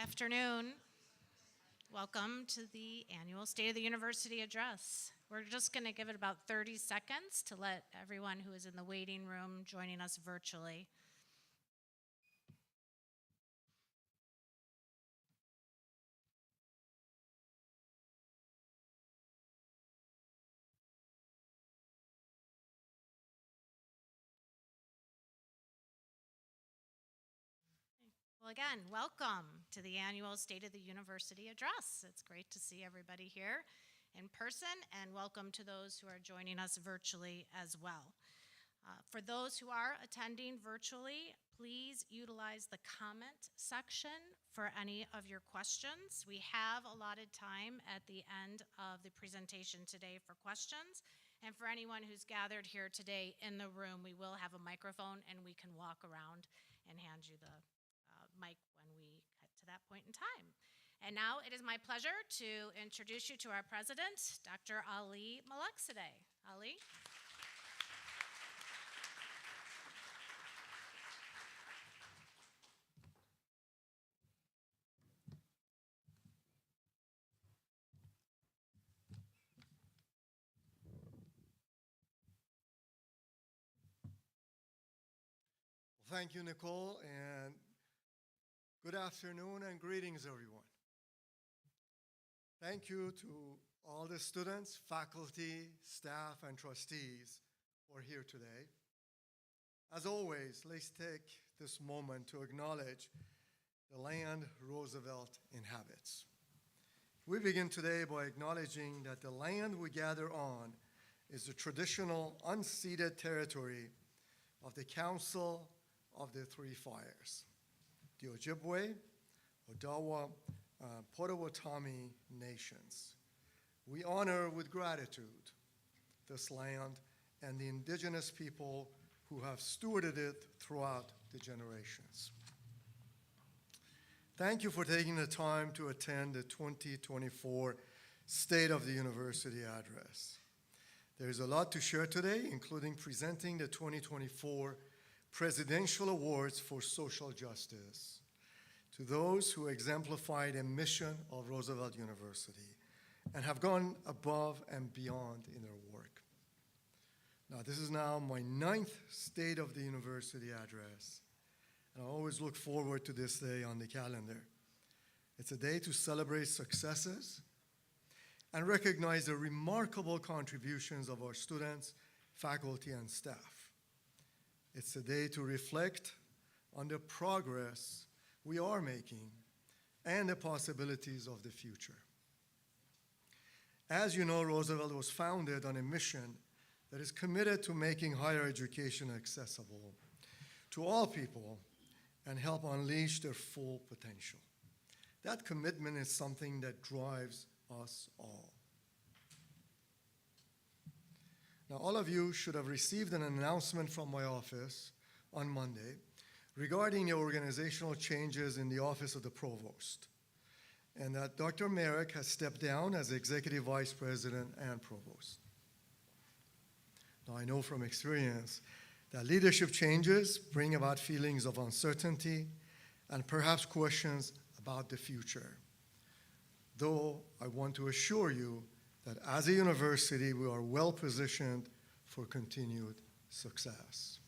afternoon. Welcome to the annual State of the University Address. We're just going to give it about 30 seconds to let everyone who is in the waiting room joining us virtually. Well, again, welcome to the annual State of the University Address. It's great to see everybody here in person, and welcome to those who are joining us virtually as well. For those who are attending virtually, please utilize the comment section for any of your questions. We have allotted time at the end of the presentation today for questions, and for anyone who's gathered here today in the room, we will have a microphone and we can walk around and hand you the mic when we get to that point in time. And now it is my pleasure to introduce you to our president, Dr. Ali Malekzadeh. Ali. Well, thank you, Nicole, and good afternoon and greetings, everyone. Thank you to all the students, faculty, staff, and trustees who are here today. As always, let's take this moment to acknowledge the land Roosevelt inhabits. We begin today by acknowledging that the land we gather on is the traditional unceded territory of the Council of the Three Fires, the Ojibwe, Odawa, Potawatomi nations. We honor with gratitude this land and the indigenous people who have stewarded it throughout the generations. Thank you for taking the time to attend the 2024 State of the University Address. There's a lot to share today, including presenting the 2024 Presidential Awards for Social Justice to those who exemplified a mission of Roosevelt University and have gone above and beyond in their work. Now, this is now my 9th State of the University Address, and I always look forward to this day on the calendar. It's a day to celebrate successes and recognize the remarkable contributions of our students, faculty, and staff. It's a day to reflect on the progress we are making and the possibilities of the future. As you know, Roosevelt was founded on a mission that is committed to making higher education accessible to all people and help unleash their full potential. That commitment is something that drives us all. Now, all of you should have received an announcement from my office on Monday regarding the organizational changes in the office of the provost, and that Dr. Merrick has stepped down as executive vice president and provost. Now, I know from experience that leadership changes bring about feelings of uncertainty and perhaps questions about the future. Though I want to assure you that as a university, we are well positioned for continued success.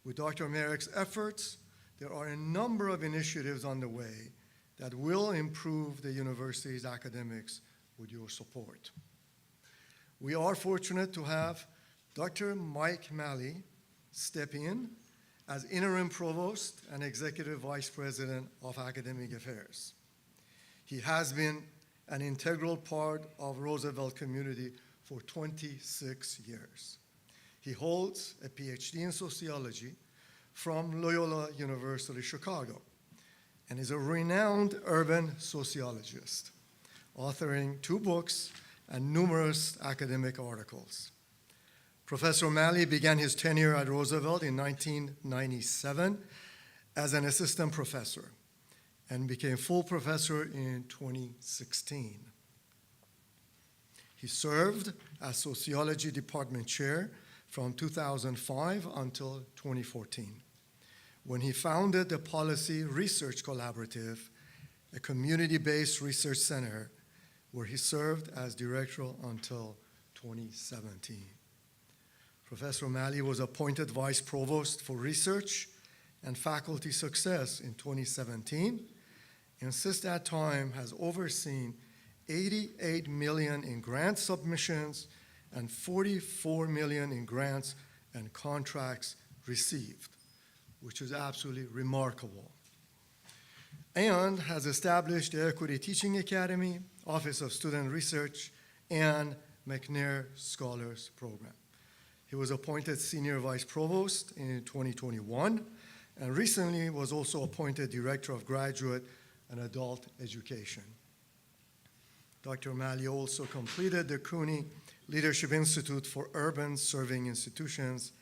With Dr. Merrick's efforts, there are a number of initiatives on the way that will improve the university's academics with your support. We are fortunate to have Dr. Mike Malley step in as interim provost and executive vice president of academic affairs. He has been an integral part of Roosevelt community for 26 years. He holds a PhD in sociology from Loyola University, Chicago, and is a renowned urban sociologist, authoring 2 books and numerous academic articles. Professor Malley began his tenure at Roosevelt in 1997 as an assistant professor and became full professor in 2016. He served as sociology department chair from 2005 until 2014, when he founded the Policy Research Collaborative a community-based research center where he served as director until 2017. Professor O'Malley was appointed Vice Provost for Research and Faculty Success in 2017, and since that time has overseen 88 million in grant submissions and 44 million in grants and contracts received, which is absolutely remarkable. And has established the Equity Teaching Academy, Office of Student Research, and McNair Scholars Program. He was appointed Senior Vice Provost in 2021, and recently was also appointed Director of Graduate and Adult Education. Dr. O'Malley also completed the CUNY Leadership Institute for Urban Serving Institutions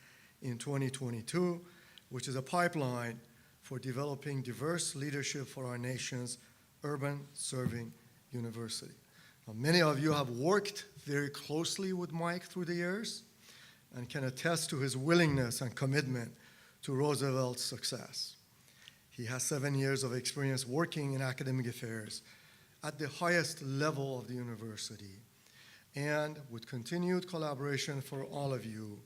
in 2022, which is a pipeline for developing diverse leadership for our nation's urban serving university. Now, many of you have worked very closely with Mike through the years and can attest to his willingness and commitment to Roosevelt's success. He has 7 years of experience working in academic affairs at the highest level of the university. And with continued collaboration for all of you,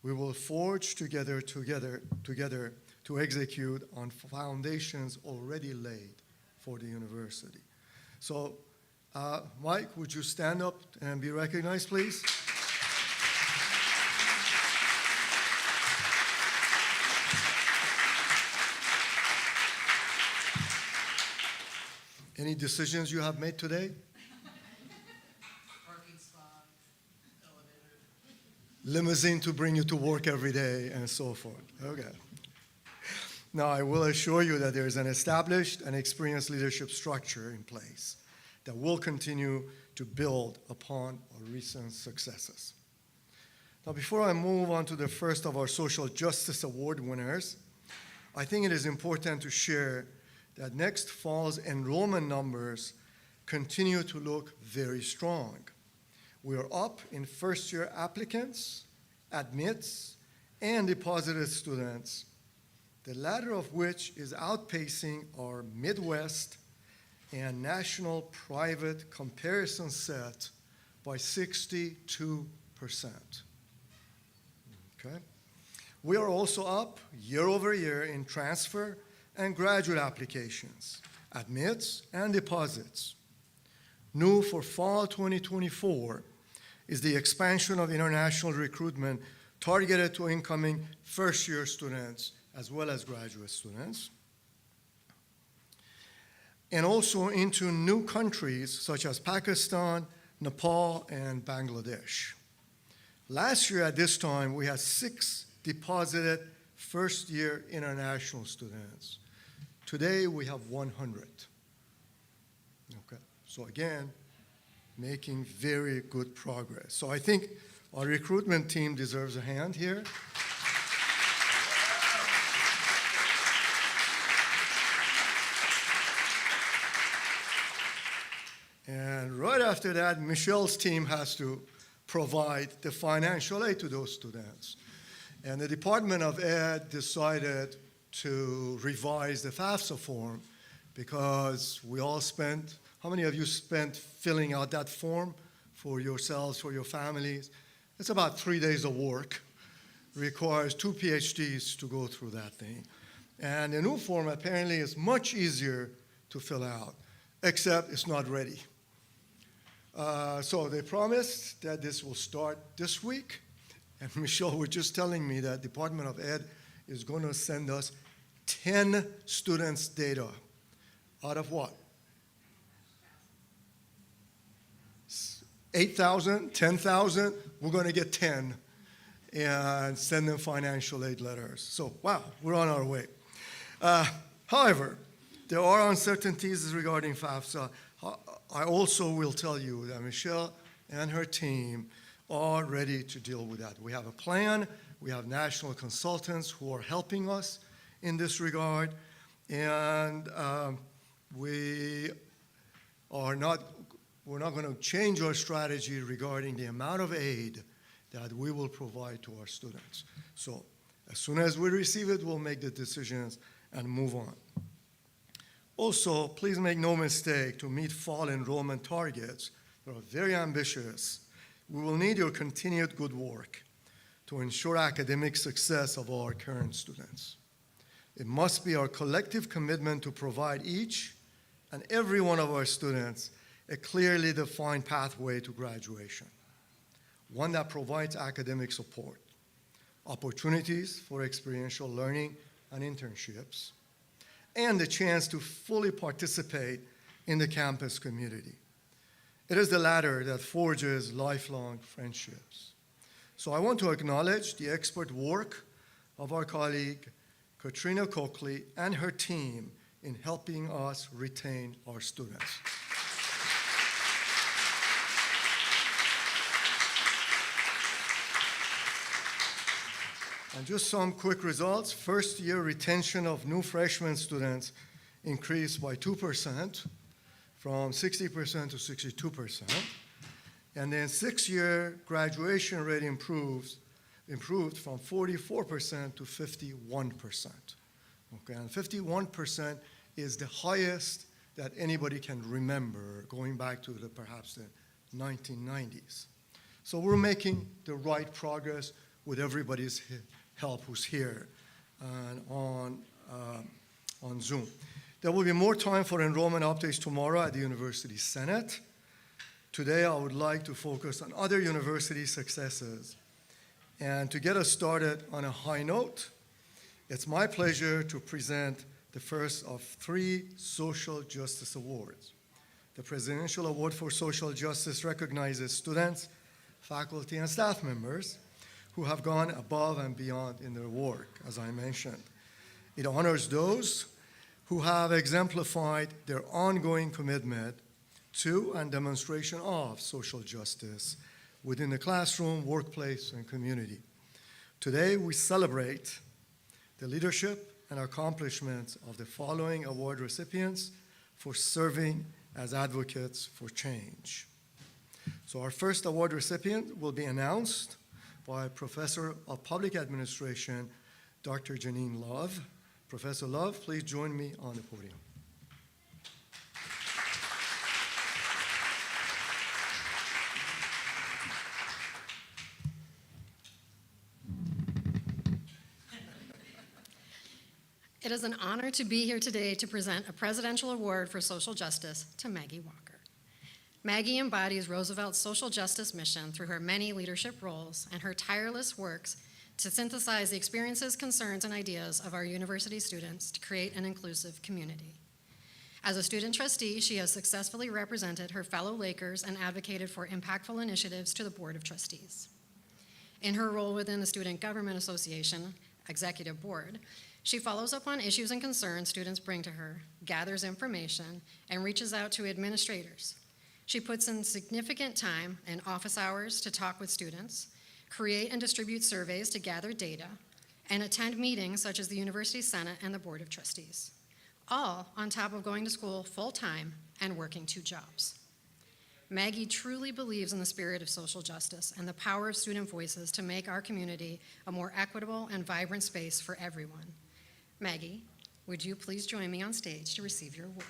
we will forge together to execute on foundations already laid for the university. So, Mike, would you stand up and be recognized, please? Any decisions you have made today? Parking spot, elevator. Limousine to bring you to work every day and so forth. Okay. Now, I will assure you that there is an established and experienced leadership structure in place that will continue to build upon our recent successes. Now, before I move on to the first of our Social Justice Award winners, I think it is important to share that next fall's enrollment numbers continue to look very strong. We are up in first-year applicants, admits, and deposited students, the latter of which is outpacing our Midwest and national private comparison set by 62%. Okay? We are also up year over year in transfer and graduate applications, admits, and deposits. New for fall 2024 is the expansion of international recruitment targeted to incoming first-year students as well as graduate students, and also into new countries such as Pakistan, Nepal, and Bangladesh. Last year at this time, we had 6 deposited first-year international students. Today, we have 100. Okay, so again, making very good progress. So I think our recruitment team deserves a hand here. And right after that, Michelle's team has to provide the financial aid to those students. And the Department of Ed decided to revise the FAFSA form because we all spent, how many of you spent filling out that form for yourselves, for your families? It's about 3 days of work. Requires 2 PhDs to go through that thing. And the new form apparently is much easier to fill out, except it's not ready. So they promised that this will start this week. And Michelle was just telling me that Department of Ed is going to send us 10 students' data. Out of what? 8,000, 10,000, we're going to get 10 and send them financial aid letters. So, wow, we're on our way. However, there are uncertainties regarding FAFSA. I also will tell you that Michelle and her team are ready to deal with that. We have a plan. We have national consultants who are helping us in this regard. And we're not going to change our strategy regarding the amount of aid that we will provide to our students. So as soon as we receive it, we'll make the decisions and move on. Also, please make no mistake, to meet fall enrollment targets that are very ambitious, we will need your continued good work to ensure academic success of our current students. It must be our collective commitment to provide each and every one of our students a clearly defined pathway to graduation, one that provides academic support, opportunities for experiential learning and internships, and the chance to fully participate in the campus community. It is the latter that forges lifelong friendships. So I want to acknowledge the expert work of our colleague, Katrina Coakley, and her team in helping us retain our students. And just some quick results. First-year retention of new freshman students increased by 2%, from 60% to 62%. And then six-year graduation rate improved from 44% to 51%. Okay, and 51% is the highest that anybody can remember, going back to perhaps the 1990s. So we're making the right progress with everybody's help who's here and on Zoom. There will be more time for enrollment updates tomorrow at the University Senate. Today, I would like to focus on other university successes. And to get us started on a high note, it's my pleasure to present the first of 3 Social Justice Awards. The Presidential Award for Social Justice recognizes students, faculty, and staff members who have gone above and beyond in their work, as I mentioned. It honors those who have exemplified their ongoing commitment to and demonstration of social justice within the classroom, workplace, and community. Today, we celebrate the leadership and accomplishments of the following award recipients for serving as advocates for change. So our first award recipient will be announced by Professor of Public Administration, Dr. Janine Love. Professor Love, please join me on the podium. It is an honor to be here today to present a Presidential Award for Social Justice to Maggie Walker. Maggie embodies Roosevelt's social justice mission through her many leadership roles and her tireless works to synthesize the experiences, concerns, and ideas of our university students to create an inclusive community. As a student trustee, she has successfully represented her fellow Lakers and advocated for impactful initiatives to the Board of Trustees. In her role within the Student Government Association Executive Board, she follows up on issues and concerns students bring to her, gathers information, and reaches out to administrators. She puts in significant time and office hours to talk with students, create and distribute surveys to gather data, and attend meetings such as the University Senate and the Board of Trustees, all on top of going to school full-time and working 2 jobs. Maggie truly believes in the spirit of social justice and the power of student voices to make our community a more equitable and vibrant space for everyone. Maggie, would you please join me on stage to receive your award?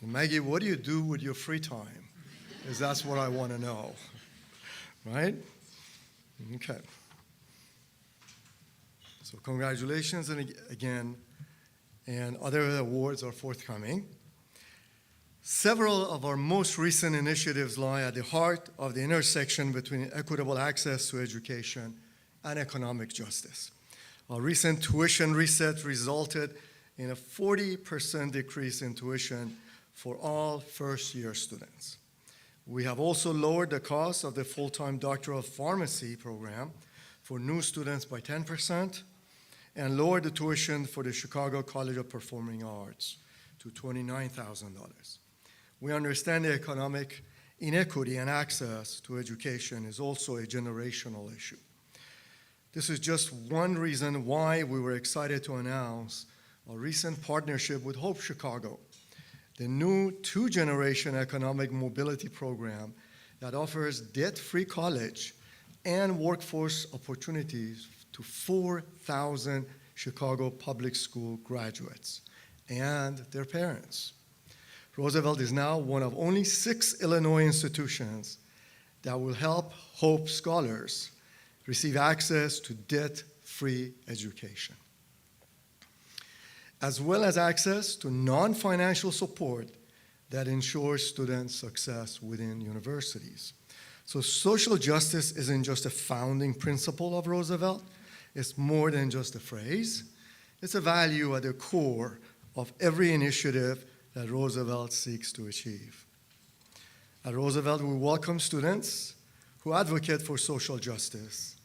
Maggie, what do you do with your free time? Because that's what I want to know, right? Okay. So congratulations again, and other awards are forthcoming. Several of our most recent initiatives lie at the heart of the intersection between equitable access to education and economic justice. Our recent tuition reset resulted in a 40% decrease in tuition for all first-year students. We have also lowered the cost of the full-time Doctor of Pharmacy program for new students by 10%, and lowered the tuition for the Chicago College of Performing Arts to $29,000. We understand the economic inequity and access to education is also a generational issue. This is just one reason why we were excited to announce a recent partnership with Hope Chicago, the new two-generation economic mobility program that offers debt-free college and workforce opportunities to 4,000 Chicago public school graduates and their parents. Roosevelt is now one of only 6 Illinois institutions that will help Hope scholars receive access to debt-free education, as well as access to non-financial support that ensures students' success within universities. So social justice isn't just a founding principle of Roosevelt. It's more than just a phrase. It's a value at the core of every initiative that Roosevelt seeks to achieve. At Roosevelt, we welcome students who advocate for social justice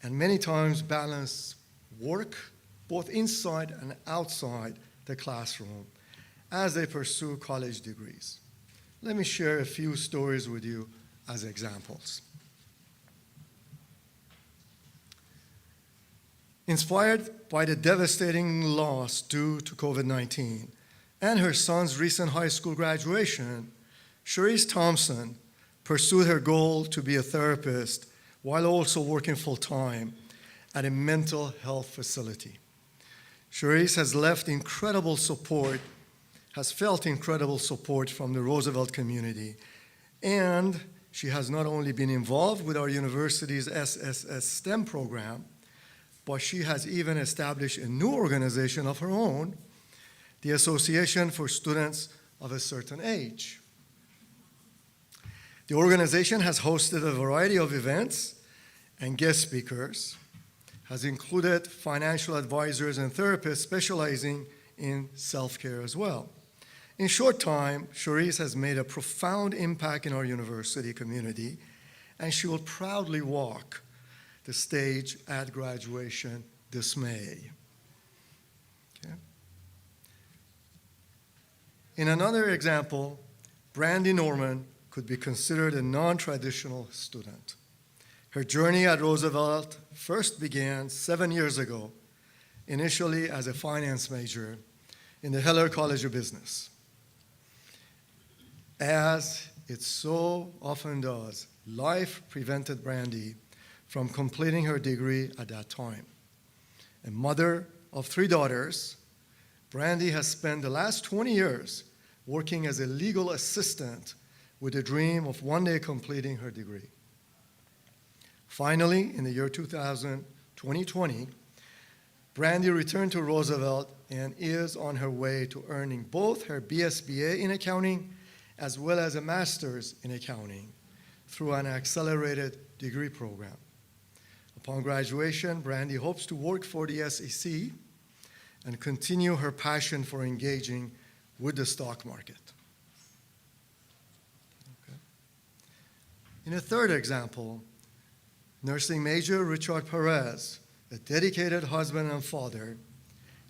and many times balance work both inside and outside the classroom as they pursue college degrees. Let me share a few stories with you as examples. Inspired by the devastating loss due to COVID-19 and her son's recent high school graduation, Cherise Thompson pursued her goal to be a therapist while also working full-time at a mental health facility. Cherise has felt incredible support from the Roosevelt community, and she has not only been involved with our university's SSS STEM program, but she has even established a new organization of her own, the Association for Students of a Certain Age. The organization has hosted a variety of events and guest speakers, has included financial advisors and therapists specializing in self-care as well. In short time, Cherise has made a profound impact in our university community, and she will proudly walk the stage at graduation this May. Okay. In another example, Brandy Norman could be considered a non-traditional student. Her journey at Roosevelt first began 7 years ago, initially as a finance major in the Heller College of Business. As it so often does, life prevented Brandy from completing her degree at that time. A mother of 3 daughters, Brandy has spent the last 20 years working as a legal assistant with a dream of one day completing her degree. Finally, in the year 2020, Brandy returned to Roosevelt and is on her way to earning both her BSBA in accounting as well as a master's in accounting through an accelerated degree program. Upon graduation, Brandy hopes to work for the SEC and continue her passion for engaging with the stock market. Okay. In a third example, nursing major Richard Perez, a dedicated husband and father,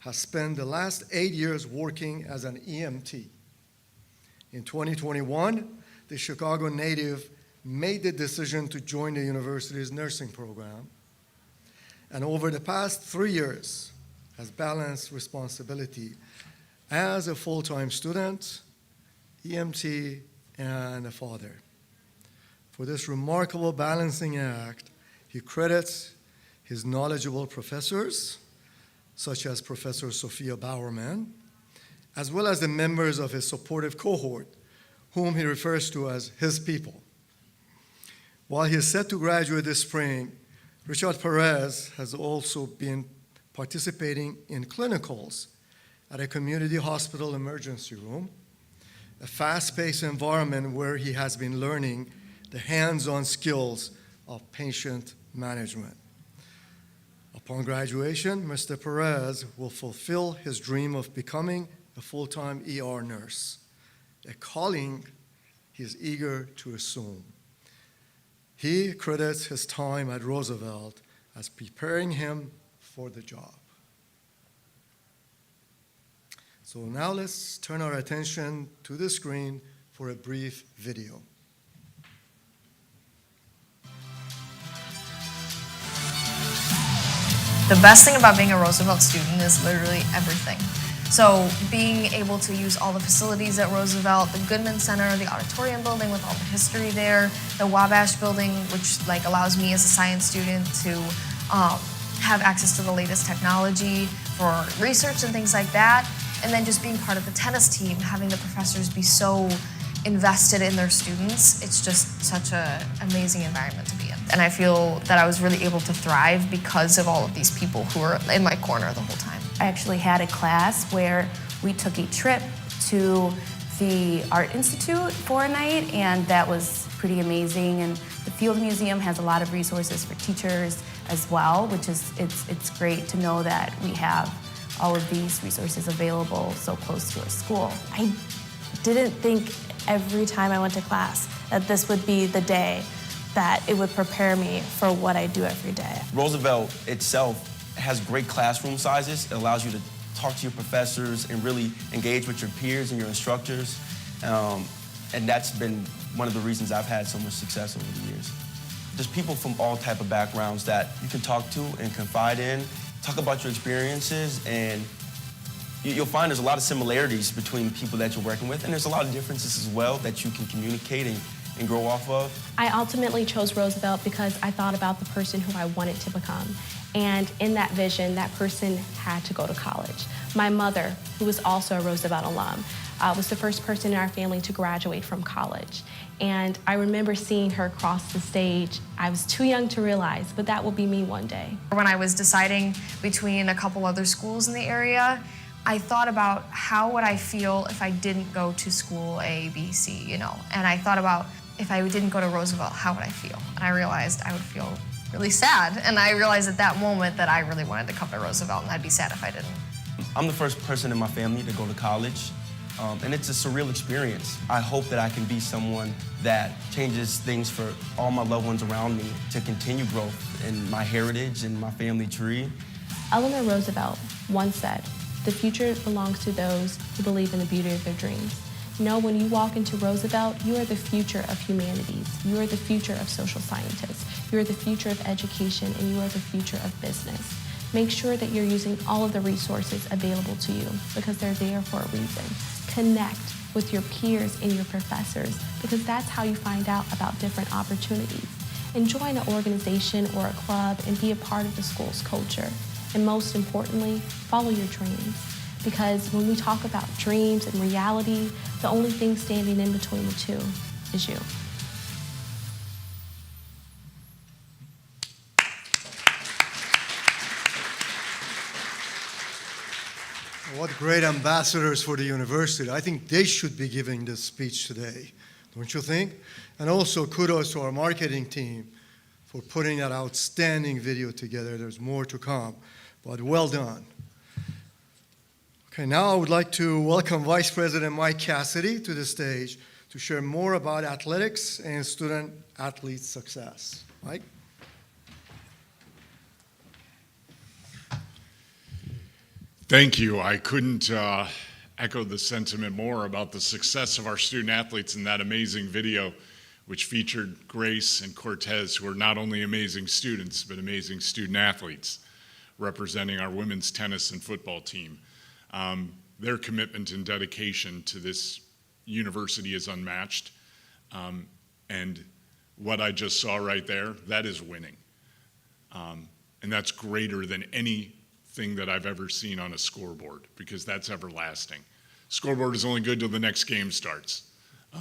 has spent the last 8 years working as an EMT. In 2021, the Chicago native made the decision to join the university's nursing program, and over the past 3 years has balanced responsibility as a full-time student, EMT, and a father. For this remarkable balancing act, he credits his knowledgeable professors, such as Professor Sophia Bowerman, as well as the members of his supportive cohort, whom he refers to as his people. While he is set to graduate this spring, Richard Perez has also been participating in clinicals at a community hospital emergency room, a fast-paced environment where he has been learning the hands-on skills of patient management. Upon graduation, Mr. Perez will fulfill his dream of becoming a full-time ER nurse, a calling he is eager to assume. He credits his time at Roosevelt as preparing him for the job. So now let's turn our attention to the screen for a brief video. The best thing about being a Roosevelt student is literally everything. So being able to use all the facilities at Roosevelt, the Goodman Center, the auditorium building with all the history there, the Wabash building, which allows me as a science student to have access to the latest technology for research and things like that. And then just being part of the tennis team, having the professors be so invested in their students, it's just such an amazing environment to be in. And I feel that I was really able to thrive because of all of these people who were in my corner the whole time. I actually had a class where we took a trip to the Art Institute for a night, and that was pretty amazing. And the Field Museum has a lot of resources for teachers as well, which is, it's great to know that we have all of these resources available so close to our school. I didn't think every time I went to class that this would be the day that it would prepare me for what I do every day. Roosevelt itself has great classroom sizes. It allows you to talk to your professors and really engage with your peers and your instructors. And that's been one of the reasons I've had so much success over the years. There's people from all type of backgrounds that you can talk to and confide in, talk about your experiences, and you'll find there's a lot of similarities between people that you're working with, and there's a lot of differences as well that you can communicate and grow off of. I ultimately chose Roosevelt because I thought about the person who I wanted to become. And in that vision, that person had to go to college. My mother, who was also a Roosevelt alum, was the first person in our family to graduate from college. And I remember seeing her cross the stage. I was too young to realize, but that will be me one day. When I was deciding between a couple other schools in the area, I thought about how would I feel if I didn't go to school A, B, C, you know? And I thought about if I didn't go to Roosevelt, how would I feel? And I realized I would feel really sad. And I realized at that moment that I really wanted to come to Roosevelt, and I'd be sad if I didn't. I'm the first person in my family to go to college, and it's a surreal experience. I hope that I can be someone that changes things for all my loved ones around me to continue growth in my heritage and my family tree. Eleanor Roosevelt once said, "The future belongs to those who believe in the beauty of their dreams." Know when you walk into Roosevelt, you are the future of humanities. You are the future of social scientists. You are the future of education, and you are the future of business. Make sure that you're using all of the resources available to you because they're there for a reason. Connect with your peers and your professors because that's how you find out about different opportunities. And join an organization or a club and be a part of the school's culture. And most importantly, follow your dreams. Because when we talk about dreams and reality, the only thing standing in between the two is you. What great ambassadors for the university. I think they should be giving this speech today, don't you think? And also kudos to our marketing team for putting that outstanding video together. There's more to come, but well done. Okay, now I would like to welcome Vice President Mike Cassidy to the stage to share more about athletics and student-athlete success. Mike? Thank you. I couldn't echo the sentiment more about the success of our student-athletes in that amazing video, which featured Grace and Cortez, who are not only amazing students, but amazing student-athletes, representing our women's tennis and football team. Their commitment and dedication to this university is unmatched. And what I just saw right there, that is winning. And that's greater than anything that I've ever seen on a scoreboard, because that's everlasting. Scoreboard is only good till the next game starts.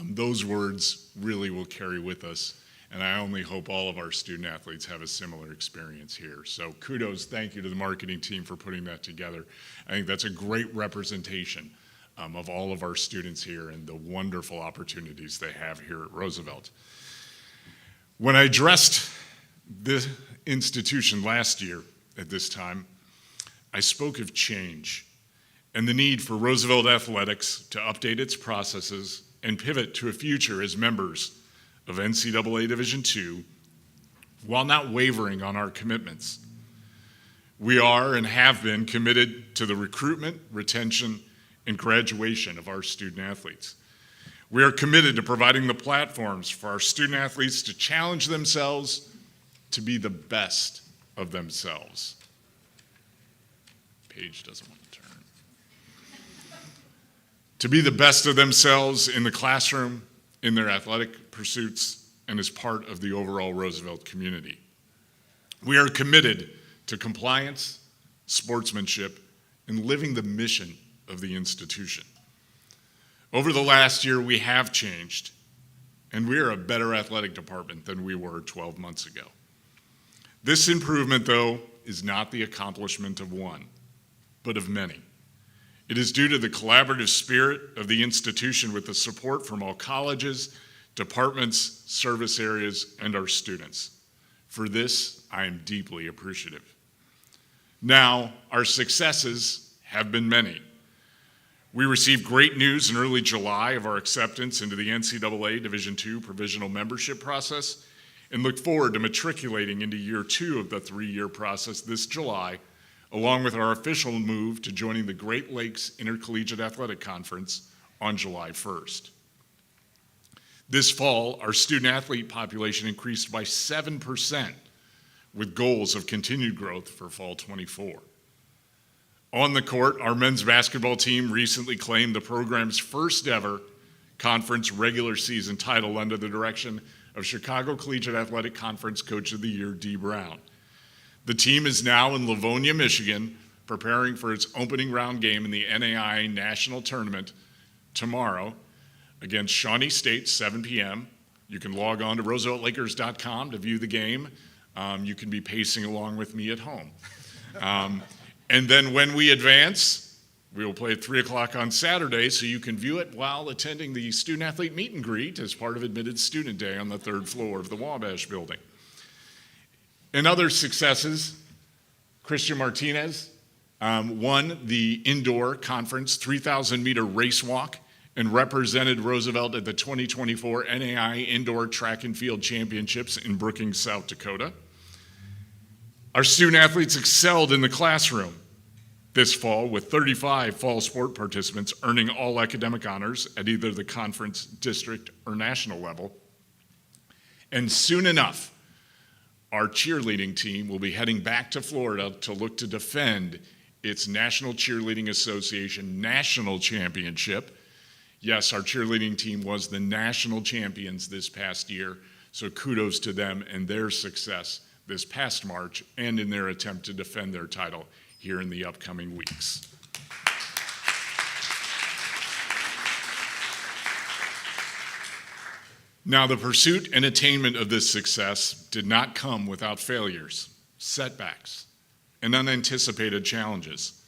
Those words really will carry with us. And I only hope all of our student athletes have a similar experience here. So kudos, thank you to the marketing team for putting that together. I think that's a great representation of all of our students here and the wonderful opportunities they have here at Roosevelt. When I addressed the institution last year at this time, I spoke of change and the need for Roosevelt Athletics to update its processes and pivot to a future as members of NCAA Division II, while not wavering on our commitments. We are and have been committed to the recruitment, retention, and graduation of our student athletes. We are committed to providing the platforms for our student athletes to challenge themselves to be the best of themselves. Page doesn't want to turn. To be the best of themselves in the classroom, in their athletic pursuits, and as part of the overall Roosevelt community. We are committed to compliance, sportsmanship, and living the mission of the institution. Over the last year, we have changed, and we are a better athletic department than we were 12 months ago. This improvement, though, is not the accomplishment of one, but of many. It is due to the collaborative spirit of the institution with the support from all colleges, departments, service areas, and our students. For this, I am deeply appreciative. Now, our successes have been many. We received great news in early July of our acceptance into the NCAA Division II provisional membership process and look forward to matriculating into year 2 of the 3-year process this July, along with our official move to joining the Great Lakes Intercollegiate Athletic Conference on July 1st. This fall, our student athlete population increased by 7%, with goals of continued growth for fall 24. On the court, our men's basketball team recently claimed the program's first ever conference regular season title under the direction of Chicago Collegiate Athletic Conference Coach of the Year, Dee Brown. The team is now in Livonia, Michigan, preparing for its opening round game in the NAIA National Tournament tomorrow against Shawnee State, 7 p.m. You can log on to RooseveltLakers.com to view the game. You can be pacing along with me at home. And then when we advance, we will play at 3 o'clock on Saturday, so you can view it while attending the student athlete meet and greet as part of Admitted Student Day on the 3rd floor of the Wabash building. In other successes, Christian Martinez won the indoor conference 3,000-meter race walk and represented Roosevelt at the 2024 NAIA Indoor Track and Field Championships in Brookings, South Dakota. Our student athletes excelled in the classroom this fall with 35 fall sport participants earning all academic honors at either the conference, district, or national level. And soon enough, our cheerleading team will be heading back to Florida to look to defend its National Cheerleading Association National Championship. Yes, our cheerleading team was the national champions this past year, so kudos to them and their success this past March and in their attempt to defend their title here in the upcoming weeks. Now, the pursuit and attainment of this success did not come without failures, setbacks, and unanticipated challenges.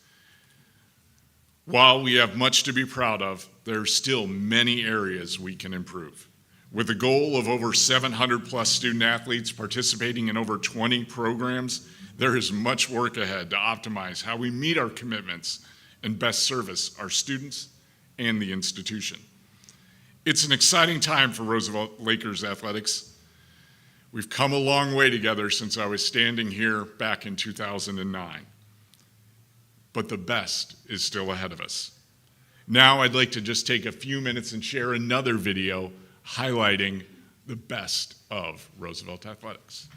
While we have much to be proud of, there are still many areas we can improve. With a goal of over 700 plus student athletes participating in over 20 programs, there is much work ahead to optimize how we meet our commitments and best service our students and the institution. It's an exciting time for Roosevelt Lakers athletics. We've come a long way together since I was standing here back in 2009. But the best is still ahead of us. Now I'd like to just take a few minutes and share another video highlighting the best of Roosevelt athletics.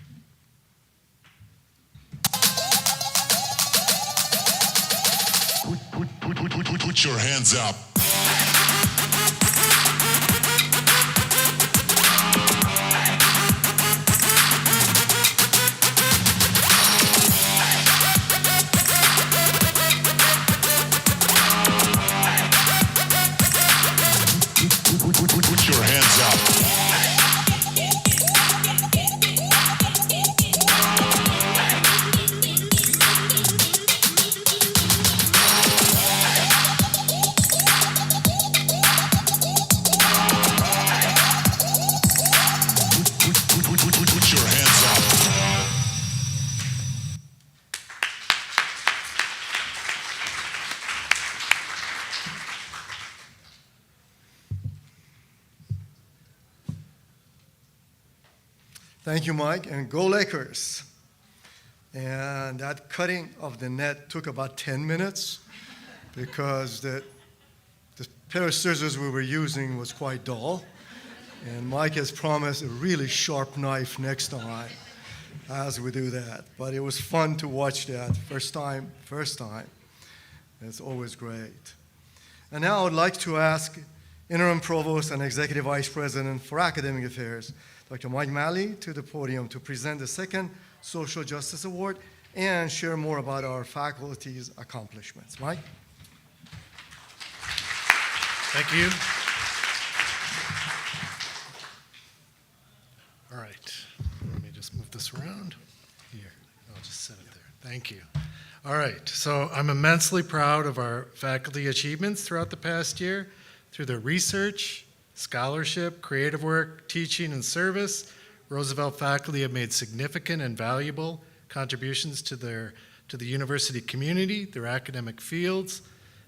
Put your hands up. Put your hands up. Put your hands up. Thank you, Mike, and go Lakers. And that cutting of the net took about 10 minutes because The pair of scissors we were using was quite dull, and Mike has promised a really sharp knife next time as we do that. But it was fun to watch that. First time. It's always great. And now I would like to ask Interim Provost and Executive Vice President for Academic Affairs, Dr. Mike Malley, to the podium to present the second Social Justice Award and share more about our faculty's accomplishments. Mike? Thank you. All right, let me just move this around. Here, I'll just set it there. Thank you. All right, so I'm immensely proud of our faculty achievements throughout the past year. Through their research, scholarship, creative work, teaching, and service, Roosevelt faculty have made significant and valuable contributions to the university community, their academic fields,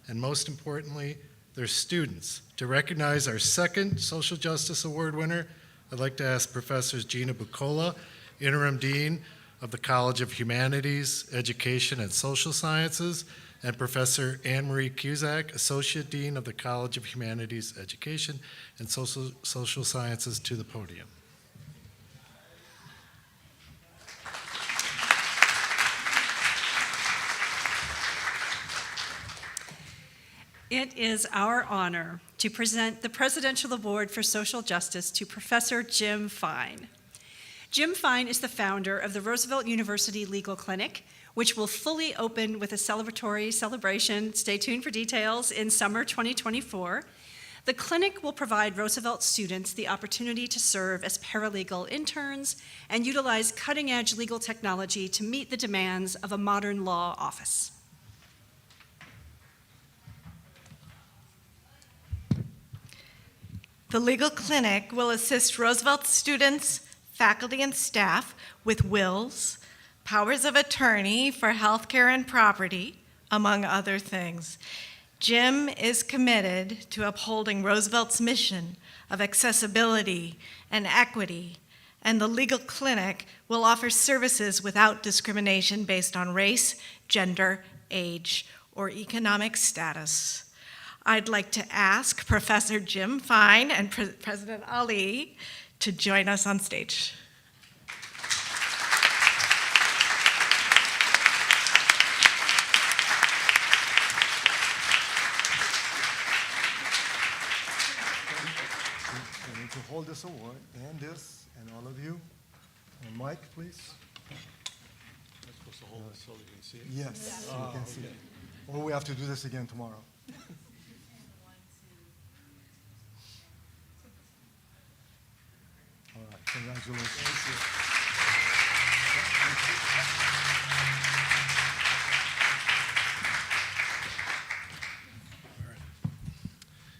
and most importantly, their students. To recognize our second Social Justice Award winner, I'd like to ask Professors Gina Bucola, Interim Dean of the College of Humanities, Education, and Social Sciences, and Professor Anne Marie Cusack, Associate Dean of the College of Humanities, Education, and Social Sciences, to the podium. It is our honor to present the Presidential Award for Social Justice to Professor Jim Fine. Jim Fine is the founder of the Roosevelt University Legal Clinic, which will fully open with a celebratory celebration, stay tuned for details, in summer 2024. The clinic will provide Roosevelt students the opportunity to serve as paralegal interns and utilize cutting-edge legal technology to meet the demands of a modern law office. The Legal Clinic will assist Roosevelt students, faculty, and staff with wills, powers of attorney for healthcare and property, among other things. Jim is committed to upholding Roosevelt's mission of accessibility and equity, and the Legal Clinic will offer services without discrimination based on race, gender, age, or economic status. I'd like to ask Professor Jim Fine and President Ali to join us on stage. I need to hold this award and this, and all of you. And Mike, please. I'm supposed to hold this so you can see it? Yes, you can see it. Or we have to do this again tomorrow. All right, congratulations.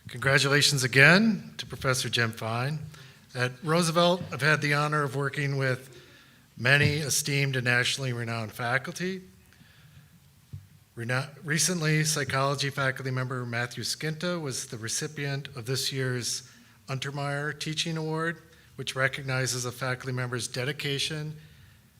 Congratulations again to Professor Jim Fine. At Roosevelt, I've had the honor of working with many esteemed and nationally renowned faculty. Recently, psychology faculty member Matthew Skinta was the recipient of this year's Untermeyer Teaching Award, which recognizes a faculty member's dedication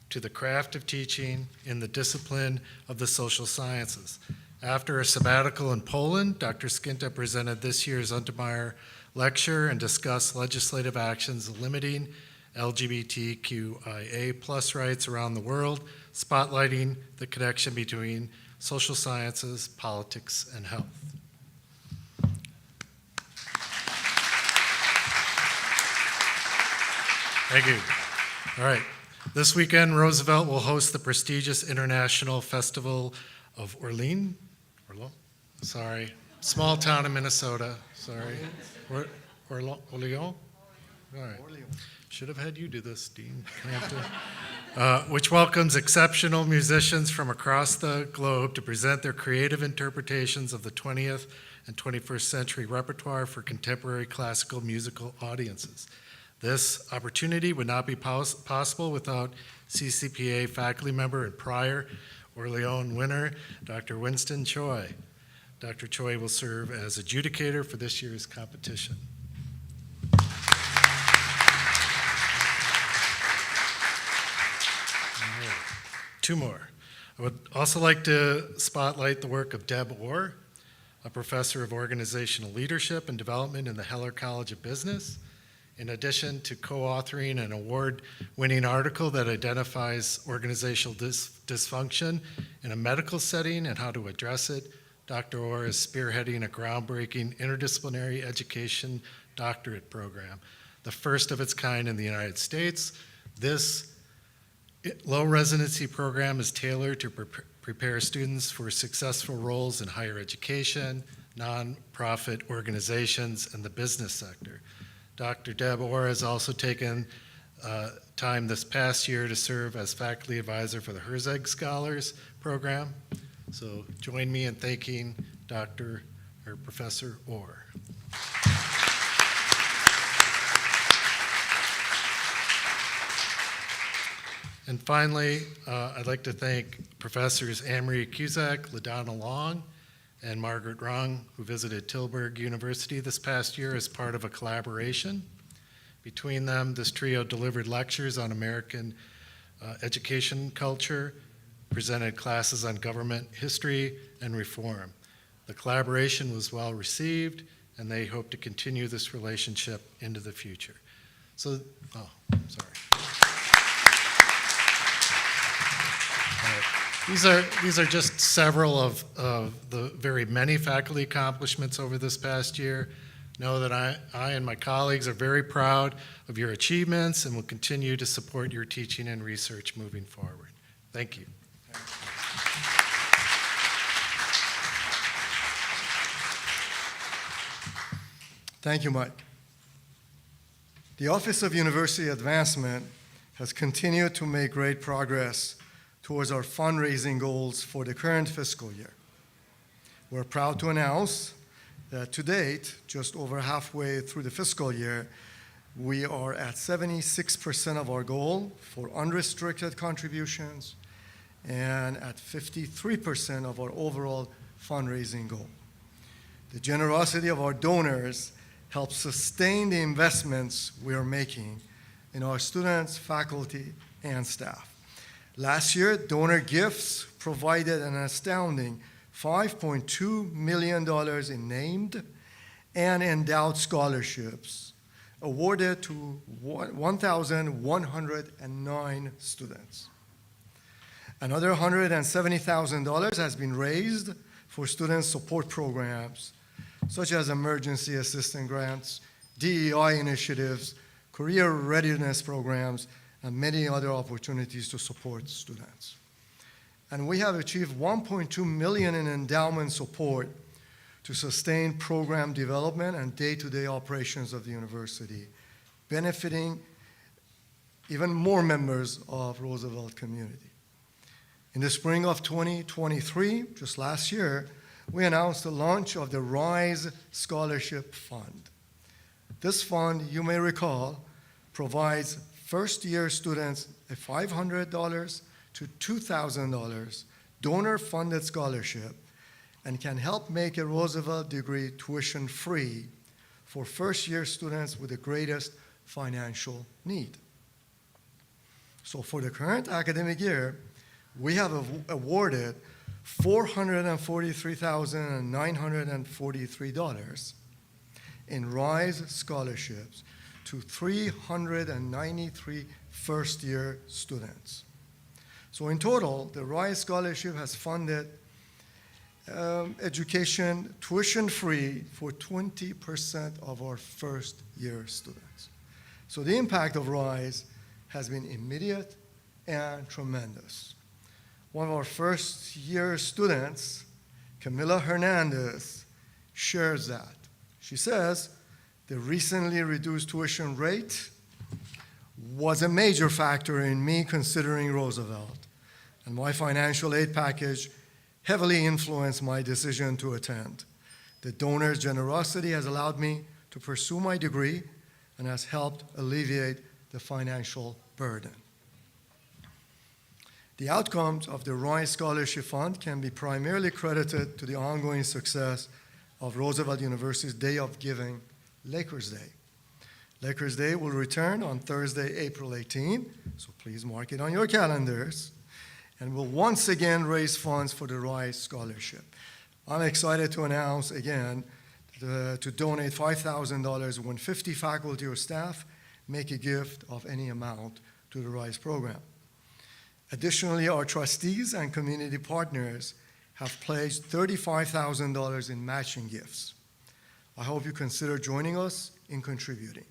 to the craft of teaching in the discipline of the social sciences. After a sabbatical in Poland, Dr. Skinta presented this year's Untermeyer lecture and discussed legislative actions limiting LGBTQIA+ rights around the world, spotlighting the connection between social sciences, politics, and health. Thank you. All right. This weekend, Roosevelt will host the prestigious International Festival of Orleans. Sorry. Small town in Minnesota. Sorry. Orleans? All right. Should have had you do this, Dean. Which welcomes exceptional musicians from across the globe to present their creative interpretations of the 20th and 21st century repertoire for contemporary classical musical audiences. This opportunity would not be possible without CCPA faculty member and prior Orleans winner, Dr. Winston Choi. Dr. Choi will serve as adjudicator for this year's competition. Two more. I would also like to spotlight the work of Deb Orr. a professor of organizational leadership and development in the Heller College of Business, in addition to co-authoring an award-winning article that identifies organizational dysfunction in a medical setting and how to address it. Dr. Orr is spearheading a groundbreaking interdisciplinary education doctorate program, the first of its kind in the United States. This low residency program is tailored to prepare students for successful roles in higher education, nonprofit organizations, and the business sector. Dr. Deb Orr has also taken time this past year to serve as faculty advisor for the Herzeg Scholars Program. So join me in thanking Professor Orr. And finally, I'd like to thank Professors Anne-Marie Cusack, LaDonna Long, and Margaret Rung, who visited Tilburg University this past year as part of a collaboration. Between them, this trio delivered lectures on American education culture, presented classes on government history and reform. The collaboration was well received, and they hope to continue this relationship into the future. So, sorry. These are just several of the very many faculty accomplishments over this past year. Know that I and my colleagues are very proud of your achievements and will continue to support your teaching and research moving forward. Thank you. Thank you, Mike. The Office of University Advancement has continued to make great progress towards our fundraising goals for the current fiscal year. We're proud to announce that to date, just over halfway through the fiscal year, we are at 76% of our goal for unrestricted contributions and at 53% of our overall fundraising goal. The generosity of our donors helps sustain the investments we are making in our students, faculty, and staff. Last year, donor gifts provided an astounding $5.2 million in named and endowed scholarships awarded to 1,109 students. Another $170,000 has been raised for student support programs such as emergency assistance grants, DEI initiatives, career readiness programs, and many other opportunities to support students. And we have achieved $1.2 million in endowment support to sustain program development and day-to-day operations of the university, benefiting even more members of Roosevelt community. In the spring of 2023, just last year, we announced the launch of the RISE Scholarship Fund. This fund, you may recall, provides first-year students a $500 to $2,000 donor-funded scholarship and can help make a Roosevelt degree tuition-free for first-year students with the greatest financial need. So for the current academic year, we have awarded $443,943 in RISE scholarships to 393 first-year students. So in total, the RISE scholarship has funded education tuition-free for 20% of our first-year students. So the impact of RISE has been immediate and tremendous. One of our first-year students, Camila Hernandez, shares that. She says, the recently reduced tuition rate was a major factor in me considering Roosevelt, and my financial aid package heavily influenced my decision to attend. The donor's generosity has allowed me to pursue my degree and has helped alleviate the financial burden. The outcomes of the RISE Scholarship Fund can be primarily credited to the ongoing success of Roosevelt University's Day of Giving, Lakers Day. Lakers Day will return on Thursday, April 18, so please mark it on your calendars, and will once again raise funds for the RISE Scholarship. I'm excited to announce again to donate $5,000 when 50 faculty or staff make a gift of any amount to the RISE program. Additionally, our trustees and community partners have pledged $35,000 in matching gifts. I hope you consider joining us in contributing.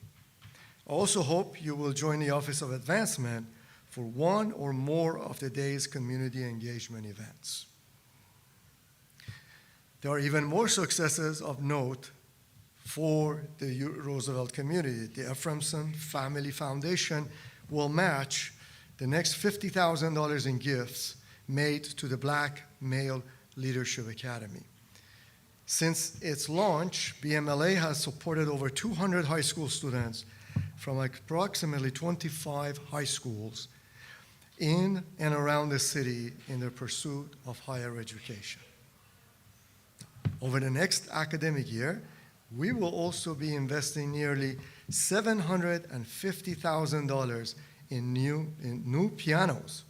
I also hope you will join the Office of Advancement for one or more of the day's community engagement events. There are even more successes of note for the Roosevelt community. The Ephraimson Family Foundation will match the next $50,000 in gifts made to the Black Male Leadership Academy. Since its launch, BMLA has supported over 200 high school students from approximately 25 high schools in and around the city in their pursuit of higher education. Over the next academic year, we will also be investing nearly $750,000 in new pianos.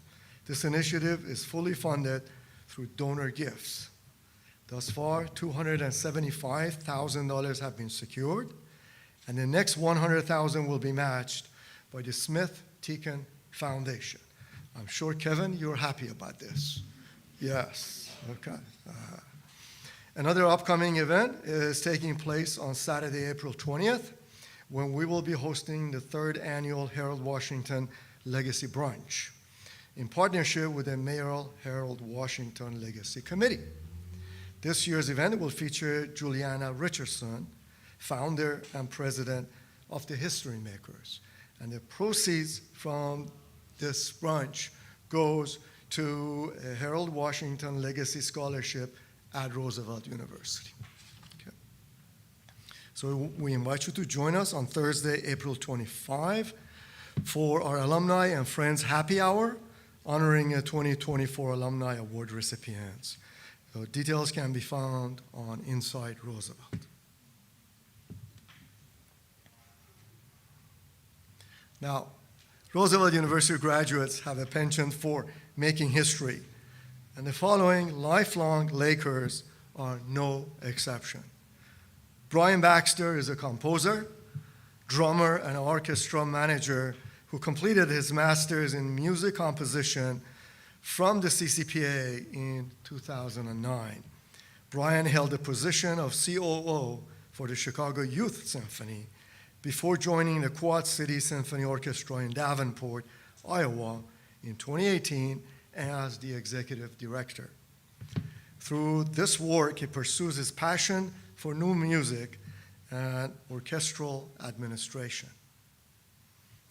This initiative is fully funded through donor gifts. Thus far, $275,000 have been secured, and the next $100,000 will be matched by the Smith-Teakin Foundation. I'm sure, Kevin, you're happy about this. Yes, okay. Another upcoming event is taking place on Saturday, April 20th, when we will be hosting the 3rd annual Harold Washington Legacy Brunch in partnership with the Mayoral Harold Washington Legacy Committee. This year's event will feature Juliana Richardson, founder and president of the History Makers. And the proceeds from this brunch goes to a Harold Washington Legacy Scholarship at Roosevelt University. Okay. So we invite you to join us on Thursday, April 25, for our Alumni and Friends Happy Hour, honoring 2024 Alumni Award recipients. So details can be found on Inside Roosevelt. Now, Roosevelt University graduates have a penchant for making history, and the following lifelong Lakers are no exception. Brian Baxter is a composer, drummer, and orchestra manager who completed his master's in music composition from the CCPA in 2009. Brian held the position of COO for the Chicago Youth Symphony before joining the Quad City Symphony Orchestra in Davenport, Iowa in 2018 as the executive director. Through this work, he pursues his passion for new music and orchestral administration.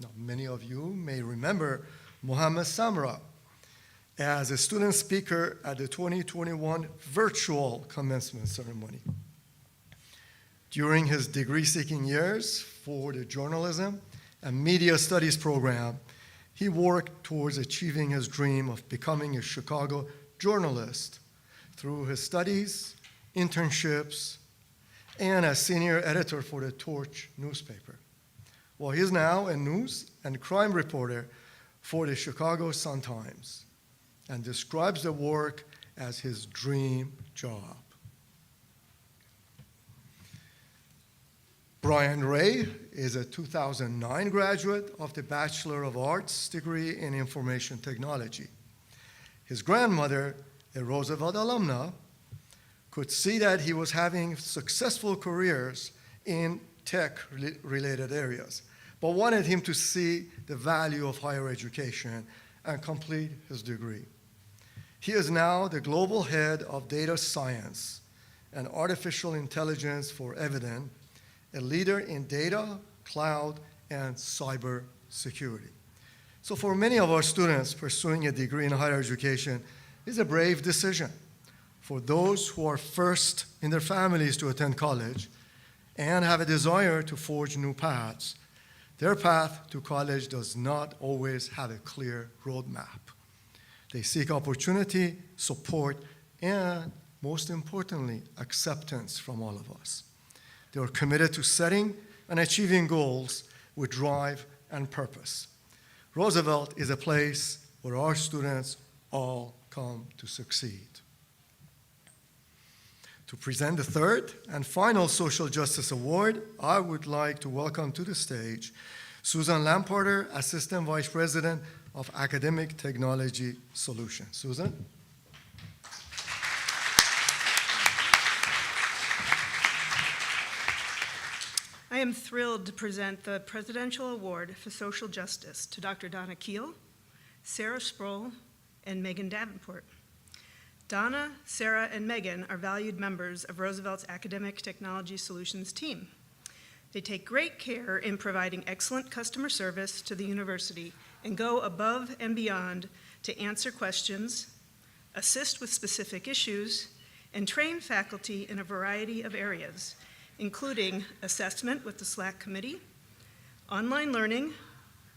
Now, many of you may remember Mohammed Samra as a student speaker at the 2021 virtual commencement ceremony. During his degree-seeking years for the journalism and media studies program, he worked towards achieving his dream of becoming a Chicago journalist through his studies, internships, and as senior editor for the Torch newspaper. Well, he's now a news and crime reporter for the Chicago Sun-Times and describes the work as his dream job. Brian Ray is a 2009 graduate of the Bachelor of Arts degree in Information Technology. His grandmother, a Roosevelt alumna, could see that he was having successful careers in tech-related areas, but wanted him to see the value of higher education and complete his degree. He is now the global head of data science and artificial intelligence for Evident, a leader in data, cloud, and cyber security. So for many of our students, pursuing a degree in higher education is a brave decision. For those who are first in their families to attend college and have a desire to forge new paths, their path to college does not always have a clear roadmap. They seek opportunity, support, and most importantly, acceptance from all of us. They are committed to setting and achieving goals with drive and purpose. Roosevelt is a place where our students all come to succeed. To present the third and final Social Justice Award, I would like to welcome to the stage Susan Lamparter, Assistant Vice President of Academic Technology Solutions. Susan? I am thrilled to present the Presidential Award for Social Justice to Dr. Donna Keel, Sarah Sproul, and Megan Davenport. Donna, Sarah, and Megan are valued members of Roosevelt's Academic Technology Solutions team. They take great care in providing excellent customer service to the university and go above and beyond to answer questions, assist with specific issues, and train faculty in a variety of areas, including assessment with the SLAC committee, online learning,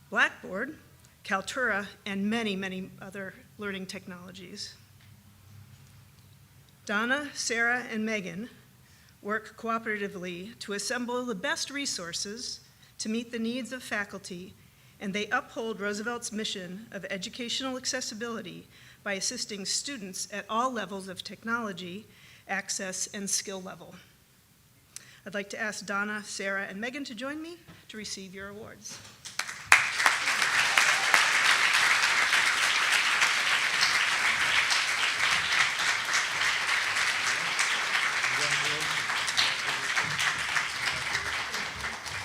Blackboard, Kaltura, and many, many other learning technologies. Donna, Sarah, and Megan work cooperatively to assemble the best resources to meet the needs of faculty, and they uphold Roosevelt's mission of educational accessibility by assisting students at all levels of technology, access, and skill level. I'd like to ask Donna, Sarah, and Megan to join me to receive your awards.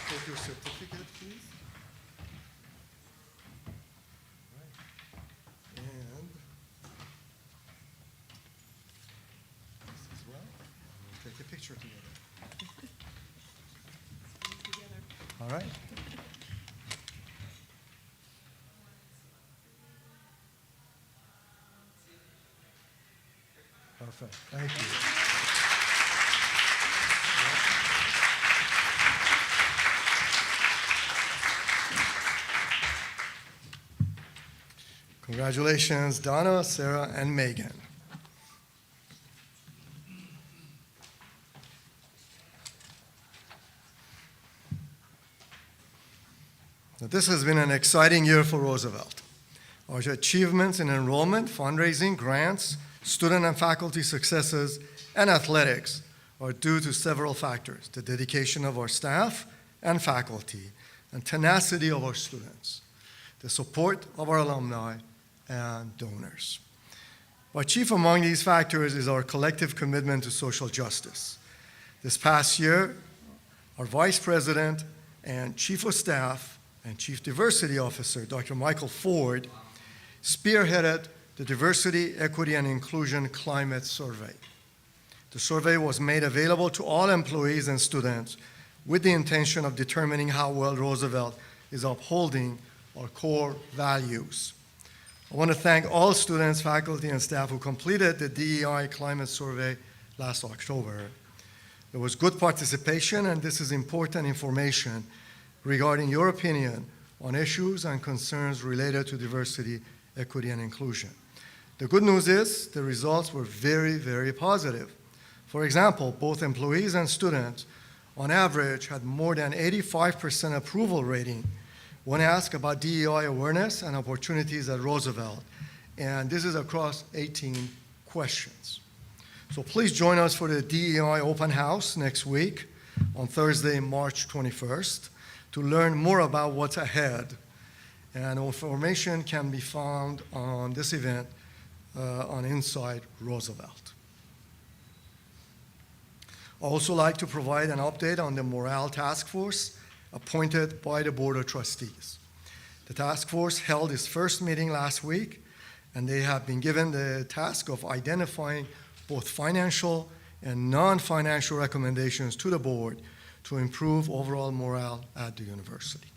Take your certificate, please. Right. And this as well. We'll take a picture together. All right. Perfect. Thank you. Congratulations, Donna, Sarah, and Megan. Now, this has been an exciting year for Roosevelt. Our achievements in enrollment, fundraising, grants, student and faculty successes, and athletics are due to several factors: the dedication of our staff and faculty, and tenacity of our students, the support of our alumni, and donors. But chief among these factors is our collective commitment to social justice. This past year, our Vice President and Chief of Staff and Chief Diversity Officer, Dr. Michael Ford, spearheaded the Diversity, Equity, and Inclusion Climate Survey. The survey was made available to all employees and students with the intention of determining how well Roosevelt is upholding our core values. I want to thank all students, faculty, and staff who completed the DEI climate survey last October. There was good participation, and this is important information regarding your opinion on issues and concerns related to diversity, equity, and inclusion. The good news is the results were very, very positive. For example, both employees and students, on average, had more than 85% approval rating when asked about DEI awareness and opportunities at Roosevelt, and this is across 18 questions. So please join us for the DEI open house next week on Thursday, March 21st, to learn more about what's ahead. And information can be found on this event on Inside Roosevelt. I'd also like to provide an update on the Morale Task Force appointed by the Board of Trustees. The task force held its first meeting last week, and they have been given the task of identifying both financial and non-financial recommendations to the board to improve overall morale at the university.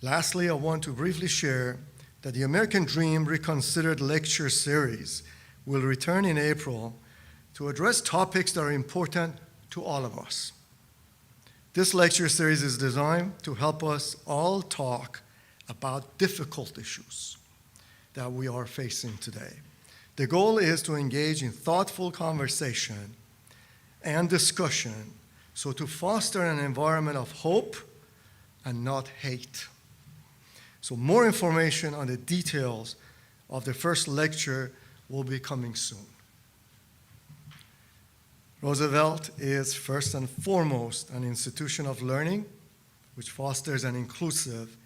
Lastly, I want to briefly share that the American Dream Reconsidered lecture series will return in April to address topics that are important to all of us. This lecture series is designed to help us all talk about difficult issues that we are facing today. The goal is to engage in thoughtful conversation and discussion, so to foster an environment of hope and not hate. So more information on the details of the first lecture will be coming soon. Roosevelt is first and foremost an institution of learning which fosters an inclusive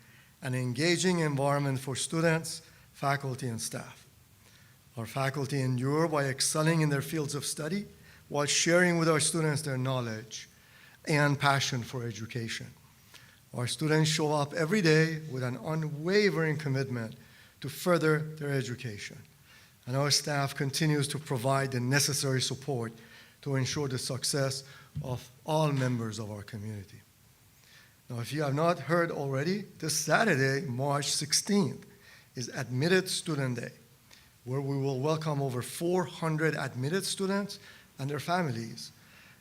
and engaging environment for students, faculty, and staff. Our faculty endure by excelling in their fields of study while sharing with our students their knowledge and passion for education. Our students show up every day with an unwavering commitment to further their education, and our staff continues to provide the necessary support to ensure the success of all members of our community. Now, if you have not heard already, this Saturday, March 16th, is Admitted Student Day, where we will welcome over 400 admitted students and their families.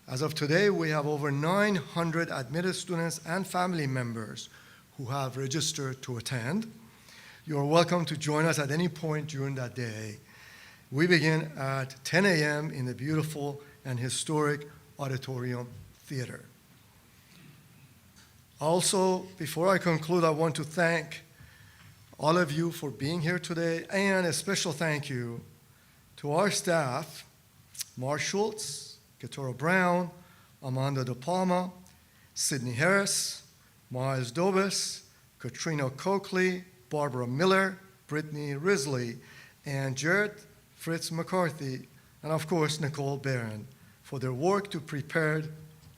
As of today, we have over 900 admitted students and family members who have registered to attend. You are welcome to join us at any point during that day. We begin at 10 a.m. in the beautiful and historic Auditorium Theater. Also, before I conclude, I want to thank all of you for being here today, and a special thank you to our staff, Mark Schultz, Keturah Brown, Amanda De Palma, Sydney Harris, Miles Dobis, Katrina Coakley, Barbara Miller, Brittany Risley, and Jared Fritz McCarthy, and of course, Nicole Barron, for their work to prepare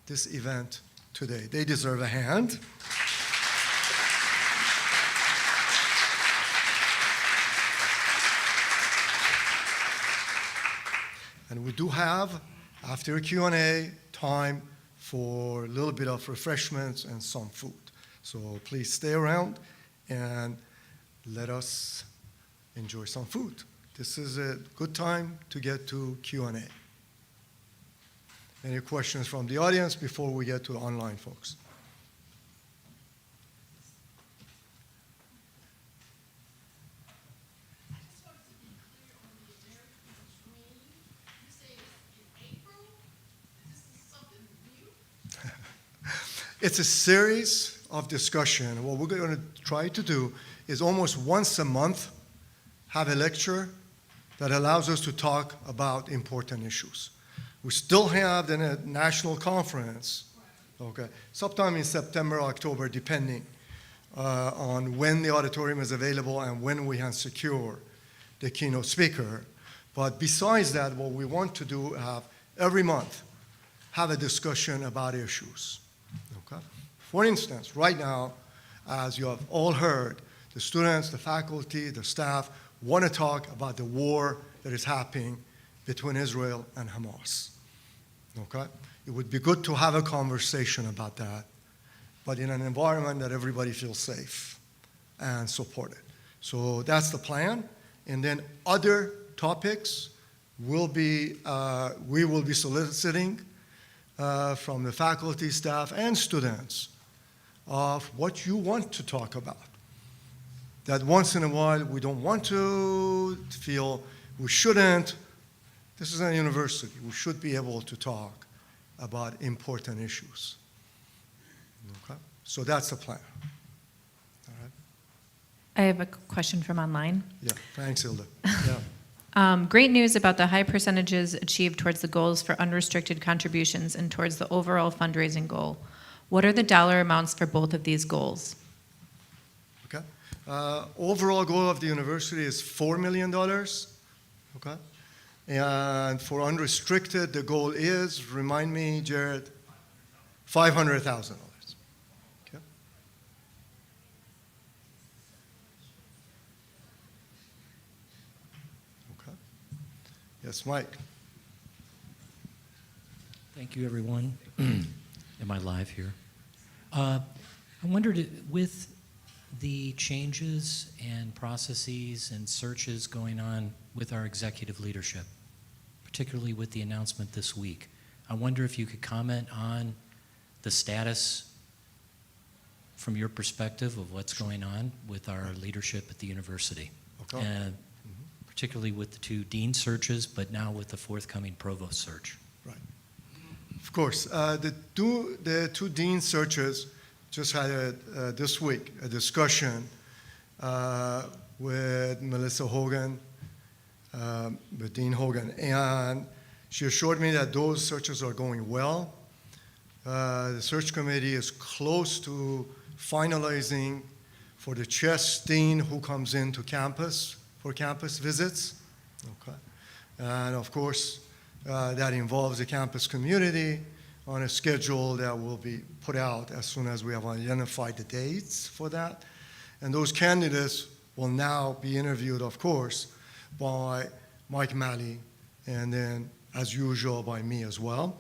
this event today. They deserve a hand. And we do have, after Q&A, time for a little bit of refreshments and some food. So please stay around and let us enjoy some food. This is a good time to get to Q&A. Any questions from the audience before we get to the online folks? It's a series of discussion. What we're going to try to do is almost once a month have a lecture that allows us to talk about important issues. We still have the national conference, okay, sometime in September, October, depending on when the auditorium is available and when we can secure the keynote speaker. But besides that, what we want to do every month, have a discussion about issues. Okay? For instance, right now, as you have all heard, the students, the faculty, the staff want to talk about the war that is happening between Israel and Hamas. Okay? It would be good to have a conversation about that, but in an environment that everybody feels safe and supported. So that's the plan. And then other topics we will be soliciting from the faculty, staff, and students of what you want to talk about. That once in a while we don't want to feel we shouldn't. This is a university. We should be able to talk about important issues. Okay? So that's the plan. All right? I have a question from online. Yeah, thanks, Hilda. Yeah. Great news about the high percentages achieved towards the goals for unrestricted contributions and towards the overall fundraising goal. What are the dollar amounts for both of these goals? Okay. Overall goal of the university is $4 million. Okay. And for unrestricted, the goal is, remind me, Jared, $500,000. Okay. Okay. Yes, Mike. Thank you, everyone. Am I live here? I wondered, with the changes and processes and searches going on with our executive leadership, particularly with the announcement this week, I wonder if you could comment on the status from your perspective of what's going on with our leadership at the university. Okay. And particularly with the 2 dean searches, but now with the forthcoming provost search. Right. Of course. The two dean searches just had this week a discussion with Melissa Hogan, with Dean Hogan, and She assured me that those searches are going well. The search committee is close to finalizing for the chess dean who comes into campus for campus visits. Okay. And of course, that involves the campus community on a schedule that will be put out as soon as we have identified the dates for that. And those candidates will now be interviewed, of course, by Mike Malley, and then, as usual, by me as well.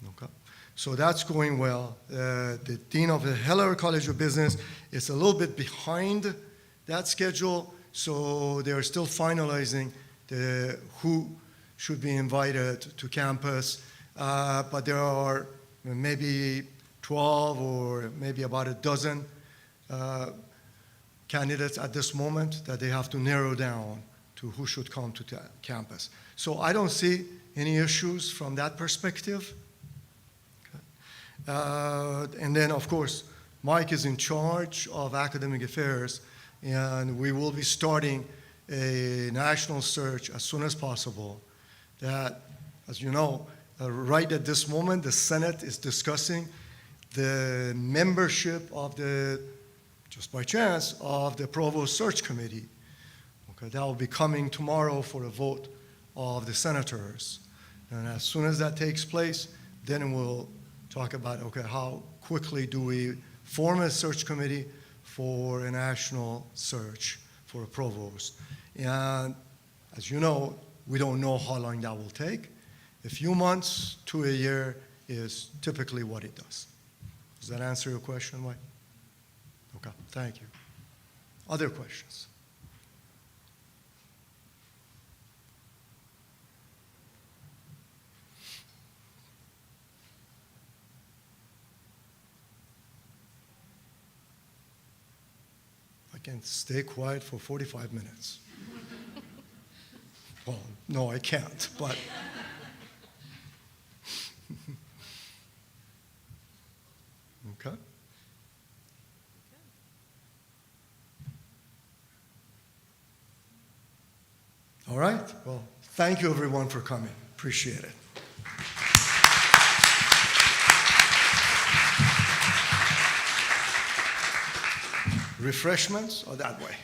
Okay. So that's going well. The dean of the Heller College of Business is a little bit behind that schedule, so they're still finalizing who should be invited to campus. But there are maybe 12 or maybe about a dozen candidates at this moment that they have to narrow down to who should come to campus. So I don't see any issues from that perspective. Okay. And then, of course, Mike is in charge of academic affairs, and we will be starting a national search as soon as possible. That, as you know, right at this moment, the Senate is discussing the membership of the, just by chance, of the Provost Search Committee. Okay, that will be coming tomorrow for a vote of the senators. And as soon as that takes place, then we'll talk about, okay, how quickly do we form a search committee for a national search for a provost. And as you know, we don't know how long that will take. A few months to a year is typically what it does. Does that answer your question, Mike? Okay, thank you. Other questions? I can stay quiet for 45 minutes. Well, no, I can't, but. Okay. All right. Well, thank you everyone for coming. Appreciate it. Refreshments are that way.